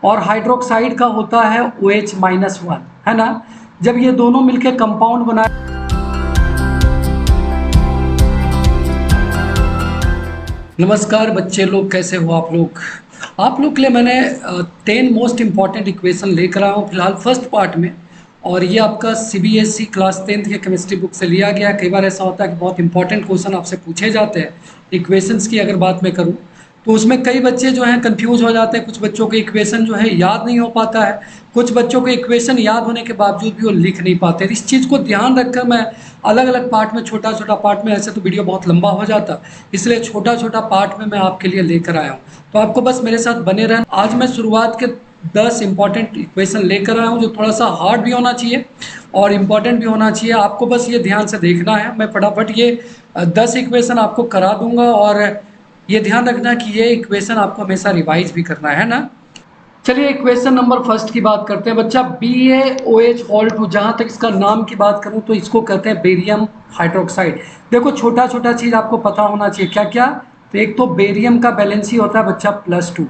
और हाइड्रोक्साइड का होता है OH-1, है ना। जब ये दोनों मिलके कंपाउंड बना, नमस्कार बच्चे लोग, कैसे हो आप लोग के लिए मैंने 10 मोस्ट इंपॉर्टेंट इक्वेशन लेकर आया हूँ फिलहाल फर्स्ट पार्ट में। और ये आपका CBSE क्लास 10th के केमिस्ट्री बुक से लिया गया। कई बार ऐसा होता है कि बहुत इंपॉर्टेंट क्वेश्चन आपसे पूछे जाते हैं इक्वेशंस की। अगर बात मैं करूँ तो उसमें कई बच्चे जो हैं कंफ्यूज हो जाते हैं, कुछ बच्चों के इक्वेशन जो है याद नहीं हो पाता है, कुछ बच्चों के इक्वेशन याद होने के बावजूद भी वो लिख नहीं पाते। इस चीज़ को ध्यान रखकर मैं अलग अलग पार्ट में, छोटा छोटा पार्ट में, ऐसे तो वीडियो बहुत लंबा हो जाता, इसलिए छोटा छोटा पार्ट में मैं आपके लिए लेकर आया हूँ। तो आपको बस मेरे साथ बने रहना। आज मैं शुरुआत के 10 इंपॉर्टेंट इक्वेशन लेकर आया हूँ जो थोड़ा सा हार्ड भी होना चाहिए और इम्पॉर्टेंट भी होना चाहिए। आपको बस ये ध्यान से देखना है। मैं फटाफट ये 10 इक्वेशन आपको करा दूंगा और ये ध्यान रखना कि ये इक्वेशन आपको हमेशा रिवाइज भी करना है ना। चलिए इक्वेशन नंबर फर्स्ट की बात करते हैं बच्चा। BaOH, जहाँ तक इसका नाम की बात करूँ तो इसको कहते हैं बेरियम हाइड्रोक्साइड। देखो छोटा छोटा चीज़ आपको पता होना चाहिए। क्या क्या? तो एक तो बेरियम का बैलेंसी होता है बच्चा +2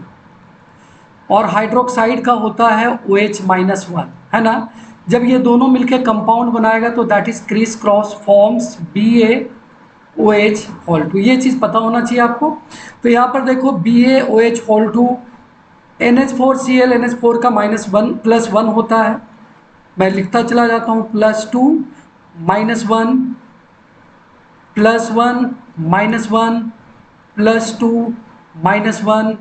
और हाइड्रोक्साइड का होता है OH-1, है ना। जब ये दोनों मिलकर कंपाउंड बनाएगा तो that is criss cross forms BaOH, ये चीज़ पता होना चाहिए आपको। तो यहाँ पर देखो BaOH, NH4Cl, NH4 का -1 होता है। मैं लिखता चला जाता हूँ +2 -1 +1 -1 +2 -1,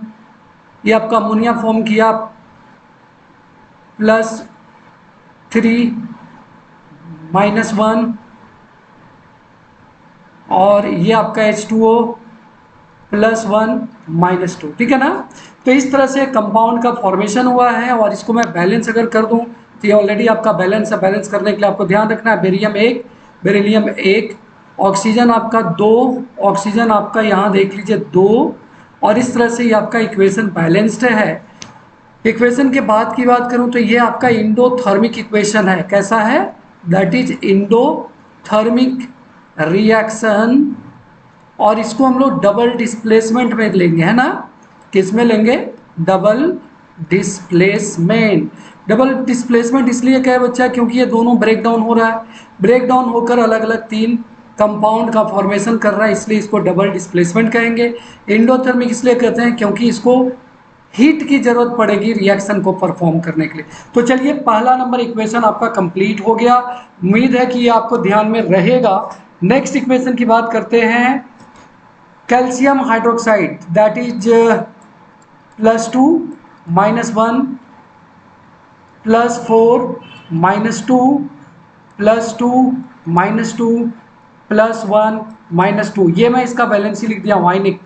ये आपका अमोनिया फॉर्म किया +3 -1 और ये आपका H2O +1 -2, ठीक है ना। तो इस तरह से कंपाउंड का फॉर्मेशन हुआ है और इसको मैं बैलेंस अगर कर दूं तो ये ऑलरेडी आपका बैलेंस है। बैलेंस करने के लिए आपको ध्यान रखना है बेरियम 1, बेरिलियम 1, ऑक्सीजन आपका 2, ऑक्सीजन आपका यहाँ देख लीजिए 2, और इस तरह से ये आपका इक्वेशन बैलेंस्ड है। इक्वेशन के बाद की बात करूं तो ये आपका इंडोथर्मिक इक्वेशन है। कैसा है? दैट इज इंडोथर्मिक रिएक्शन, और इसको हम लोग डबल डिस्प्लेसमेंट में लेंगे, है ना। किस में लेंगे? Double displacement. डबल डिस्प्लेसमेंट इसलिए क्या है बच्चा, क्योंकि ये दोनों ब्रेक डाउन हो रहा है, ब्रेक डाउन होकर अलग अलग 3 कंपाउंड का फॉर्मेशन कर रहा है, इसलिए इसको डबल डिस्प्लेसमेंट कहेंगे। इंडोथर्मिक इसलिए कहते हैं क्योंकि इसको हीट की जरूरत पड़ेगी रिएक्शन को परफॉर्म करने के लिए। तो चलिए पहला नंबर इक्वेशन आपका कंप्लीट हो गया। उम्मीद है कि ये आपको ध्यान में रहेगा। नेक्स्ट इक्वेशन की बात करते हैं। कैल्शियम हाइड्रोक्साइड दैट इज +2 -1 +4 -2 +2 -2 +1 -2, ये मैं इसका बैलेंस ही लिख दिया आयनिक।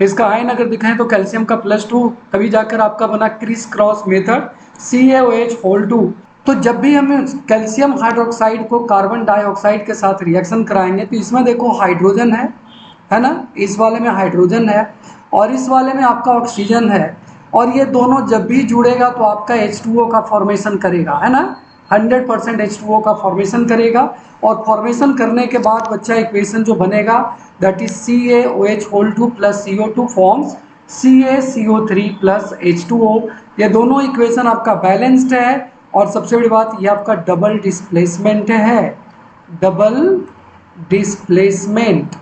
इसका आयन अगर दिखाएं तो कैल्शियम का +2, तभी जाकर आपका बना क्रिस क्रॉस मेथड CaOH. तो जब भी हम कैल्शियम हाइड्रोक्साइड को कार्बन डाइऑक्साइड के साथ रिएक्शन कराएंगे तो इसमें देखो हाइड्रोजन है ना, इस वाले में हाइड्रोजन है और इस वाले में आपका ऑक्सीजन है, और ये दोनों जब भी जुड़ेगा तो आपका H2O का फॉर्मेशन करेगा, है ना। 100% H2O का फॉर्मेशन करेगा और फॉर्मेशन करने के बाद बच्चा इक्वेशन जो बनेगा that is CaOH + CO2 forms CaCO3 + H2O। ये दोनों इक्वेशन आपका बैलेंस्ड है और सबसे बड़ी बात ये आपका डबल डिस्प्लेसमेंट है। डबल डिस्प्लेसमेंट,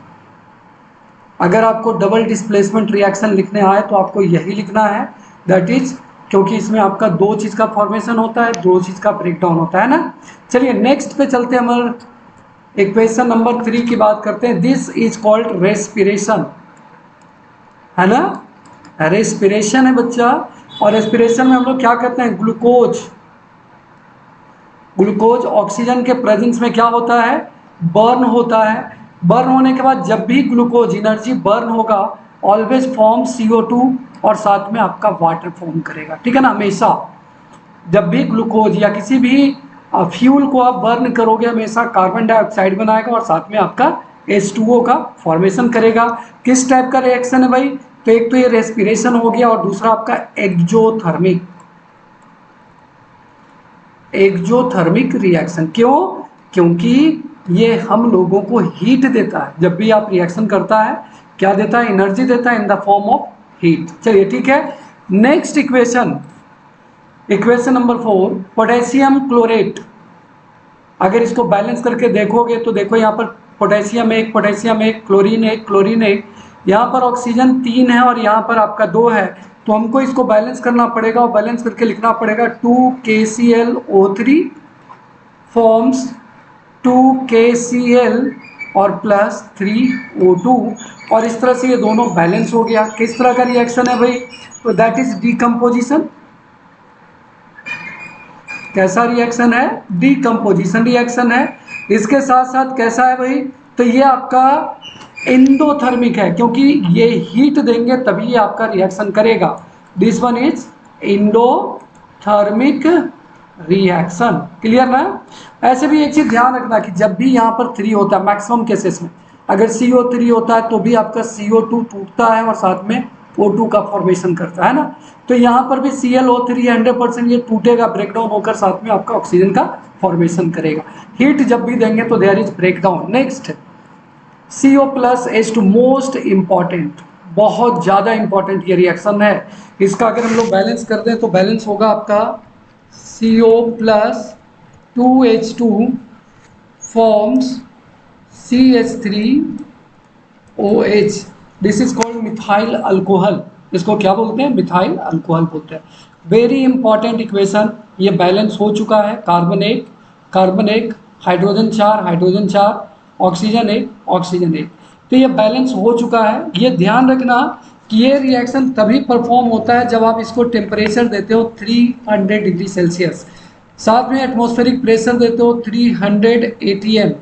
अगर आपको डबल डिस्प्लेसमेंट रिएक्शन लिखने आए तो आपको यही लिखना है, दैट इज, क्योंकि इसमें आपका 2 चीज़ का फॉर्मेशन होता है, 2 चीज़ का ब्रेकडाउन होता है ना। चलिए नेक्स्ट पे चलते हैं। हमारे इक्वेशन नंबर 3 की बात करते हैं। दिस इज कॉल्ड रेस्पिरेशन, है ना। रेस्पिरेशन है बच्चा, और रेस्पिरेशन में हम लोग क्या करते हैं, ग्लूकोज ऑक्सीजन के प्रेजेंस में क्या होता है, बर्न होता है। बर्न होने के बाद जब भी ग्लूकोज एनर्जी बर्न होगा ऑलवेज फॉर्म CO2 और साथ में आपका वाटर फॉर्म करेगा, ठीक है ना। हमेशा जब भी ग्लूकोज या किसी भी फ्यूल को आप बर्न करोगे हमेशा कार्बन डाइऑक्साइड बनाएगा और साथ में आपका H2O का फॉर्मेशन करेगा। किस टाइप का रिएक्शन है भाई? तो एक तो ये रेस्पिरेशन हो गया और दूसरा आपका एक्जोथर्मिक रिएक्शन। क्यों? क्योंकि ये हम लोगों को हीट देता है। जब भी आप रिएक्शन करता है क्या देता है, एनर्जी देता है in the form of heat. चलिए ठीक है। Next equation equation number 4, potassium chlorate. अगर इसको बैलेंस करके देखोगे तो देखो यहाँ पर पोटेशियम एक, क्लोरीन एक, यहाँ पर ऑक्सीजन 3 है और यहाँ पर आपका 2 है। तो हमको इसको बैलेंस करना पड़ेगा और बैलेंस करके लिखना पड़ेगा 2KClO3 फॉर्म्स 2KCl और प्लस 3O2, और इस तरह से ये दोनों बैलेंस हो गया। किस तरह का रिएक्शन है भाई? तो दैट इज डीकम्पोजिशन। कैसा रिएक्शन है? डीकम्पोजिशन रिएक्शन है। इसके साथ साथ कैसा है भाई? तो ये आपका एंडोथर्मिक है, क्योंकि ये हीट देंगे तभी ये आपका रिएक्शन करेगा। This one is endothermic reaction. Clear ना? ऐसे भी एक चीज ध्यान रखना कि जब भी यहाँ पर 3 होता है, मैक्सिमम केसेस में अगर CO3 होता है तो भी आपका CO2 टूटता है और साथ में O2 का फॉर्मेशन करता है ना। तो यहाँ पर भी ClO3 100% ये टूटेगा, ब्रेकडाउन होकर साथ में आपका ऑक्सीजन का फॉर्मेशन करेगा। हीट जब भी देंगे तो there is breakdown. Next, CO+H2 most important, बहुत ज़्यादा इंपॉर्टेंट ये रिएक्शन है। इसका अगर हम लोग बैलेंस कर दें तो बैलेंस होगा आपका CO+2H2 forms CH3OH। This is called methyl alcohol. इसको क्या बोलते हैं? मिथाइल अल्कोहल बोलते हैं। Very important equation. ये बैलेंस हो चुका है। कार्बन एक, हाइड्रोजन 4, ऑक्सीजन एक। तो ये बैलेंस हो चुका है। ये ध्यान रखना कि ये रिएक्शन तभी परफॉर्म होता है जब आप इसको टेम्परेचर देते हो 300 डिग्री सेल्सियस, साथ में एटमॉस्फेरिक प्रेशर देते हो 300 ATM,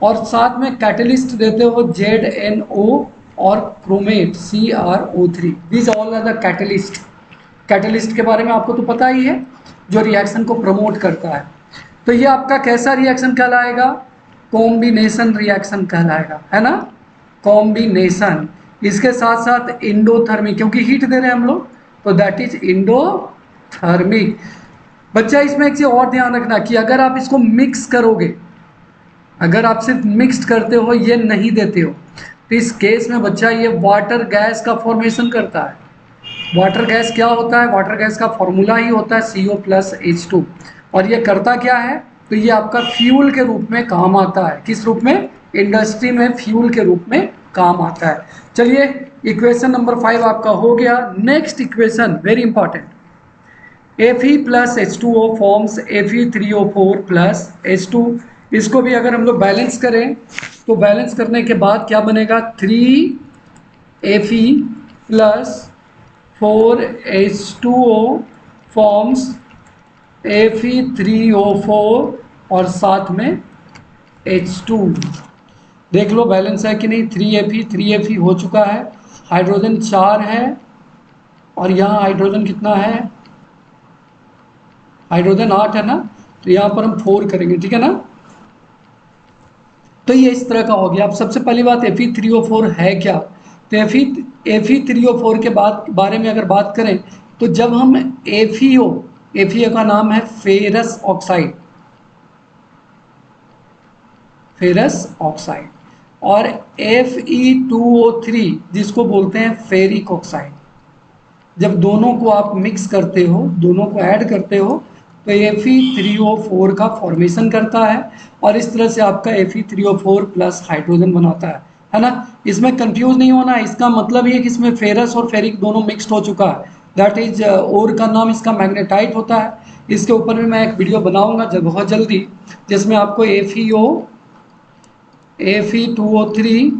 और साथ में कैटलिस्ट देते हो ZNO और chromate CrO3। These all are the catalyst. Catalyst के बारे में आपको तो पता ही है, जो रिएक्शन को प्रमोट करता है। तो ये आपका कैसा रिएक्शन कहलाएगा? कॉम्बिनेशन रिएक्शन कहलाएगा, है ना? कॉम्बिनेशन। इसके साथ साथ इंडोथर्मिक, क्योंकि हीट दे रहे हैं हम लोग, तो दैट इज इंडोथर्मिक। बच्चा इसमें एक चीज और ध्यान रखना कि अगर आप इसको मिक्स करोगे, अगर आप सिर्फ मिक्स्ड करते हो, ये नहीं देते हो, तो इस केस में बच्चा ये वाटर गैस का फॉर्मेशन करता है। वाटर गैस क्या होता है? वाटर गैस का फॉर्मूला ही होता है CO+H2। और ये करता क्या है? तो ये आपका फ्यूल के रूप में काम आता है। किस रूप में? इंडस्ट्री में फ्यूल के रूप में काम आता है। चलिए, इक्वेशन नंबर 5 आपका हो गया। Next equation very important, Fe+H2O forms Fe3O4+H2। इसको भी अगर हम लोग बैलेंस करें तो बैलेंस करने के बाद क्या बनेगा? 3Fe+4H2O फॉर्म्स Fe3O4 और साथ में H2। देख लो बैलेंस है कि नहीं। 3Fe हो चुका है, हाइड्रोजन 4 है और यहाँ हाइड्रोजन कितना है? हाइड्रोजन 8 है ना, तो यहाँ पर हम 4 करेंगे, ठीक है ना। तो ये इस तरह का हो गया। अब सबसे पहली बात Fe3O4 है क्या? तो Fe3O4 के बारे में अगर बात करें तो जब हम FeO का नाम है फेरस ऑक्साइड, और Fe2O3 जिसको बोलते हैं फेरिक ऑक्साइड, जब दोनों को आप मिक्स करते हो, दोनों को ऐड करते हो, तो Fe3O4 का फॉर्मेशन करता है और इस तरह से आपका Fe3O4 प्लस हाइड्रोजन बनाता है ना। इसमें कंफ्यूज नहीं होना। इसका मतलब ये कि इसमें फेरस और फेरिक दोनों मिक्स्ड हो चुका है। दैट इज और का नाम इसका मैग्नेटाइट होता है। इसके ऊपर भी मैं एक वीडियो बनाऊंगा बहुत जल्दी, जिसमें आपको Fe2O3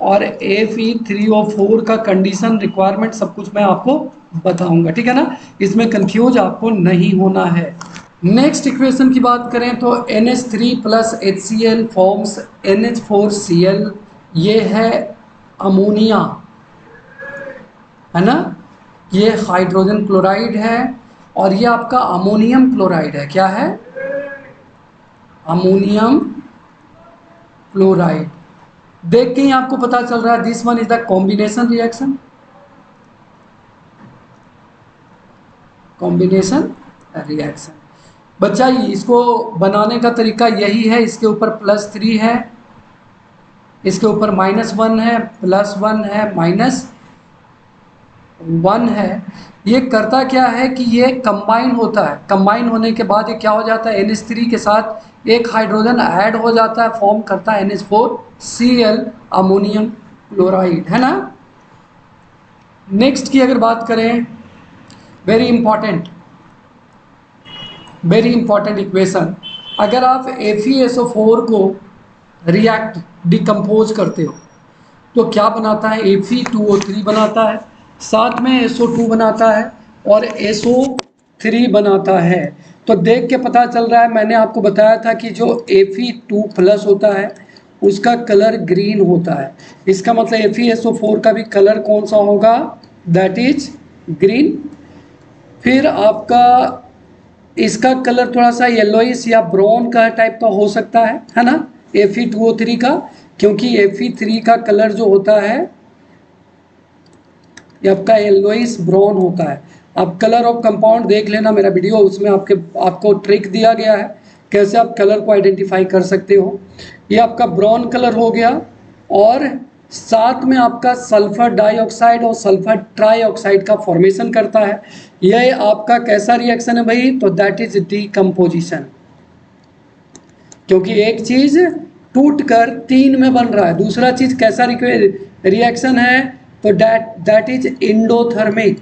और Fe3O4 का कंडीशन, रिक्वायरमेंट सब कुछ मैं आपको बताऊंगा, ठीक है ना। इसमें कंफ्यूज आपको नहीं होना है। नेक्स्ट इक्वेशन की बात करें तो NH3+HCl फॉर्म्स NH4Cl। ये है अमोनिया, है ना। ये हाइड्रोजन क्लोराइड है और ये आपका अमोनियम क्लोराइड है। क्या है? Ammonium chloride. देख के ही आपको पता चल रहा है this one is the combination reaction. बच्चा इसको बनाने का तरीका यही है। इसके ऊपर +3 है, इसके ऊपर -1 है, +1 है, 1 है। ये करता क्या है कि ये कंबाइन होता है, कंबाइन होने के बाद ये क्या हो जाता है, NH3 के साथ एक हाइड्रोजन ऐड हो जाता है, फॉर्म करता है NH4Cl, अमोनियम क्लोराइड, है ना। नेक्स्ट की अगर बात करें, very important, very important equation, अगर आप FeSO4 को रिएक्ट डिकम्पोज करते हो तो क्या बनाता है, Fe2O3 बनाता है, साथ में SO2 बनाता है और SO3 बनाता है। तो देख के पता चल रहा है, मैंने आपको बताया था कि जो Fe2+ होता है उसका कलर ग्रीन होता है, इसका मतलब FeSO4 का भी कलर कौन सा होगा, दैट इज ग्रीन। फिर आपका इसका कलर थोड़ा सा येलोइश या ब्राउन का टाइप का हो सकता है ना, Fe2O3 का, क्योंकि Fe3 का कलर जो होता है ये आपका येलोइश ब्राउन होता है। आप कलर ऑफ कंपाउंड देख लेना मेरा वीडियो, उसमें आपको ट्रिक दिया गया है कैसे आप कलर को आइडेंटिफाई कर सकते हो। ये आपका ब्राउन कलर हो गया, और साथ में आपका सल्फर डाइऑक्साइड और सल्फर ट्राइऑक्साइड का फॉर्मेशन करता है। यह आपका कैसा रिएक्शन है भाई, तो दैट इज डीकम्पोजिशन, क्योंकि एक चीज टूट कर 3 में बन रहा है। दूसरा चीज कैसा रिएक्शन है, तो दैट इज इंडोथर्मिक,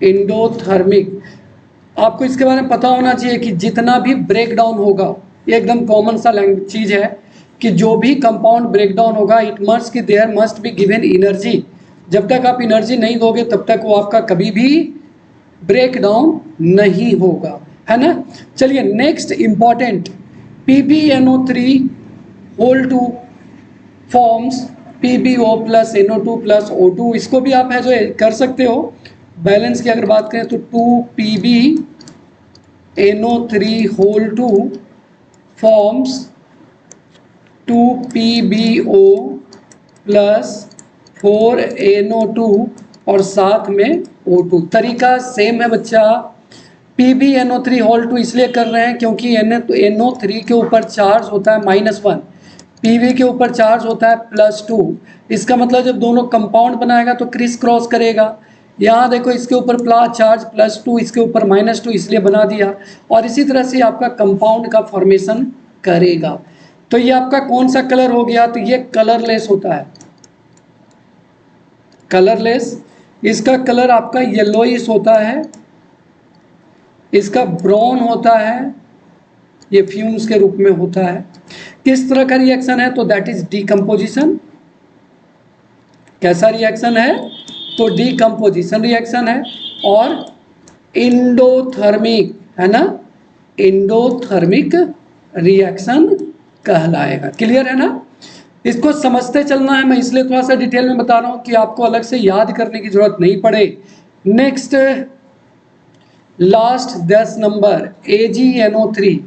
इंडोथर्मिक। आपको इसके बारे में पता होना चाहिए कि जितना भी ब्रेक डाउन होगा, ये एकदम कॉमन सा चीज है कि जो भी कंपाउंड ब्रेक डाउन होगा, इट मस्ट कि there must be given energy. जब तक आप एनर्जी नहीं दोगे तब तक वो आपका कभी भी ब्रेक डाउन नहीं होगा, है ना। चलिए next important, PbNO3 whole 2 forms PbO plus NO2 plus O2। इसको भी आप है जो कर सकते हो। बैलेंस की अगर बात करें तो 2PbNO3 whole 2 forms 2PbO plus 4NO2 और साथ में O2। तरीका सेम है बच्चा। PbNO3 होल 2 इसलिए कर रहे हैं क्योंकि NO3 के ऊपर चार्ज होता है -1, Pb के ऊपर चार्ज होता है +2। इसका मतलब जब दोनों कंपाउंड बनाएगा तो क्रिस क्रॉस करेगा। यहाँ देखो इसके ऊपर चार्ज +2, इसके ऊपर -2, इसलिए बना दिया, और इसी तरह से आपका कंपाउंड का फॉर्मेशन करेगा। तो ये आपका कौन सा कलर हो गया, तो ये कलरलेस होता है, कलरलेस। इसका कलर आपका येलोइश होता है, इसका ब्राउन होता है, ये फ्यूम्स के रूप में होता है। किस तरह का रिएक्शन है, तो दैट इज डीकम्पोजिशन। कैसा रिएक्शन है, तो डीकम्पोजिशन रिएक्शन है, और इंडोथर्मिक, है ना, इंडोथर्मिक रिएक्शन कहलाएगा। क्लियर है ना। इसको समझते चलना है, मैं इसलिए थोड़ा सा डिटेल में बता रहा हूं कि आपको अलग से याद करने की जरूरत नहीं पड़े। नेक्स्ट लास्ट 10 नंबर, AgNO3,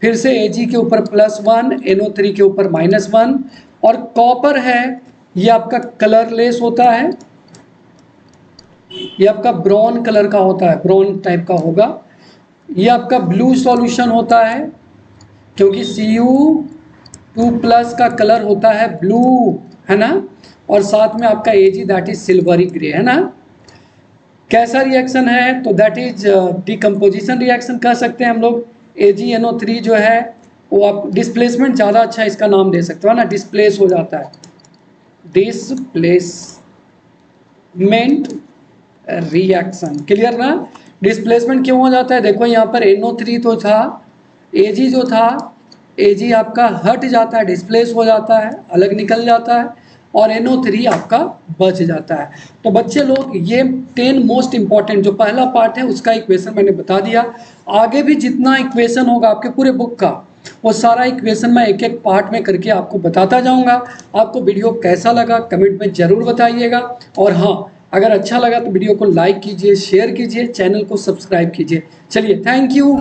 फिर से Ag के ऊपर +1, NO3 के ऊपर -1, और कॉपर है, ये आपका कलरलेस होता है, ये आपका ब्राउन कलर का होता है, ब्राउन टाइप का होगा। ये आपका ब्लू सॉल्यूशन होता है क्योंकि Cu2+ का कलर होता है ब्लू, है ना, और साथ में आपका Ag that is silvery grey, है ना। कैसा रिएक्शन है, तो दैट इज डीकम्पोजिशन रिएक्शन कह सकते हैं हम लोग। AgNO3 जो है वो आप डिस्प्लेसमेंट ज़्यादा अच्छा इसका नाम दे सकते हो ना, डिस्प्लेस हो जाता है, डिस्प्लेसमेंट रिएक्शन। क्लियर ना। डिस्प्लेसमेंट क्यों हो जाता है, देखो यहाँ पर NO3 तो था, Ag जो था, Ag आपका हट जाता है, डिस्प्लेस हो जाता है, अलग निकल जाता है, और NO3 आपका बच जाता है। तो बच्चे लोग ये 10 मोस्ट इंपॉर्टेंट जो पहला पार्ट है उसका इक्वेशन मैंने बता दिया। आगे भी जितना इक्वेशन होगा आपके पूरे बुक का, वो सारा इक्वेशन मैं एक एक पार्ट में करके आपको बताता जाऊंगा। आपको वीडियो कैसा लगा कमेंट में ज़रूर बताइएगा, और हाँ, अगर अच्छा लगा तो वीडियो को लाइक कीजिए, शेयर कीजिए, चैनल को सब्सक्राइब कीजिए। चलिए, थैंक यू।